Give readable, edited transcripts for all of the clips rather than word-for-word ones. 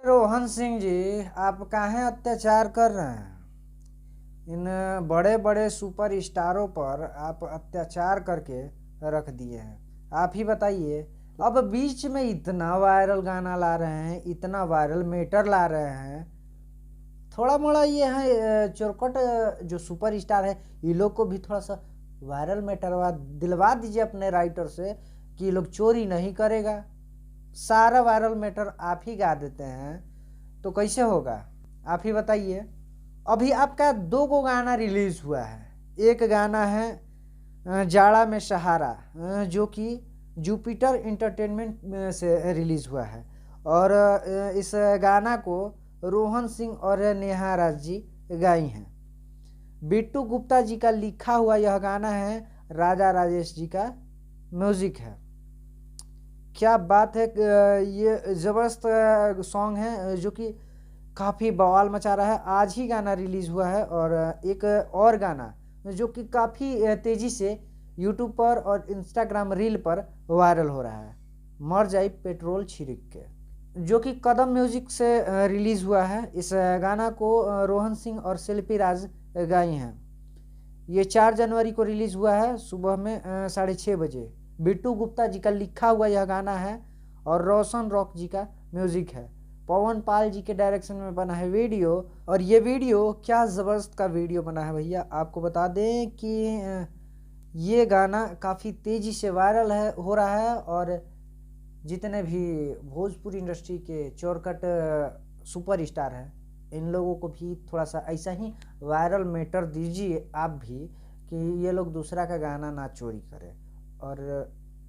रोहन सिंह जी, आप काहे अत्याचार कर रहे हैं? इन बड़े बड़े सुपर स्टारों पर आप अत्याचार करके रख दिए हैं। आप ही बताइए, अब बीच में इतना वायरल गाना ला रहे हैं, इतना वायरल मैटर ला रहे हैं। थोड़ा मोड़ा ये है चौरकट जो सुपर स्टार है, ये लोग को भी थोड़ा सा वायरल मैटर दिलवा दीजिए अपने राइटर से कि ये लोग चोरी नहीं करेगा। सारा वायरल मैटर आप ही गा देते हैं तो कैसे होगा? आप ही बताइए। अभी आपका 2 गाना रिलीज हुआ है। एक गाना है जाड़ा में सहारा, जो कि जुपिटर एंटरटेनमेंट से रिलीज हुआ है, और इस गाना को रोहन सिंह और नेहा राज जी गाई हैं। बिट्टू गुप्ता जी का लिखा हुआ यह गाना है, राजा राजेश जी का म्यूजिक है। क्या बात है! ये ज़बरदस्त सॉन्ग है जो कि काफ़ी बवाल मचा रहा है। आज ही गाना रिलीज़ हुआ है, और एक और गाना जो कि काफ़ी तेज़ी से यूट्यूब पर और इंस्टाग्राम रील पर वायरल हो रहा है, मर जाई पेट्रोल छिड़क के, जो कि कदम म्यूजिक से रिलीज़ हुआ है। इस गाना को रोहन सिंह और शिल्पी राज गाई हैं। ये 4 जनवरी को रिलीज़ हुआ है, सुबह में 6:30 बजे। बिट्टू गुप्ता जी का लिखा हुआ यह गाना है, और रोशन रॉक जी का म्यूज़िक है। पवन पाल जी के डायरेक्शन में बना है वीडियो, और ये वीडियो क्या ज़बरदस्त का वीडियो बना है भैया। आपको बता दें कि ये गाना काफ़ी तेज़ी से वायरल हो रहा है, और जितने भी भोजपुरी इंडस्ट्री के चौरकट सुपर स्टार हैं, इन लोगों को भी थोड़ा सा ऐसा ही वायरल मैटर दीजिए आप भी, कि ये लोग दूसरा का गाना ना चोरी करें। और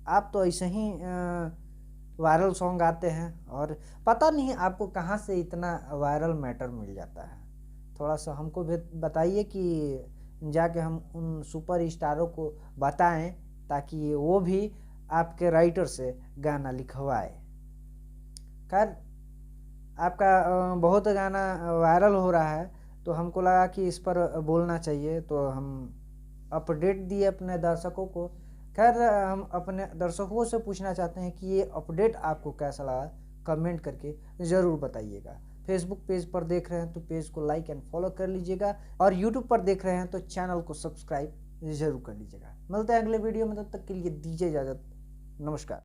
आप तो ऐसे ही वायरल सॉन्ग गाते हैं, और पता नहीं आपको कहाँ से इतना वायरल मैटर मिल जाता है। थोड़ा सा हमको भी बताइए कि जाके हम उन सुपर स्टारों को बताएं, ताकि वो भी आपके राइटर से गाना लिखवाए। खैर, आपका बहुत गाना वायरल हो रहा है, तो हमको लगा कि इस पर बोलना चाहिए, तो हम अपडेट दिए अपने दर्शकों को। खैर, हम अपने दर्शकों से पूछना चाहते हैं कि ये अपडेट आपको कैसा लगा, कमेंट करके ज़रूर बताइएगा। फेसबुक पेज पर देख रहे हैं तो पेज को लाइक एंड फॉलो कर लीजिएगा, और यूट्यूब पर देख रहे हैं तो चैनल को सब्सक्राइब ज़रूर कर लीजिएगा। मिलते हैं अगले वीडियो में, तब तक के लिए दीजिए इजाज़त। नमस्कार।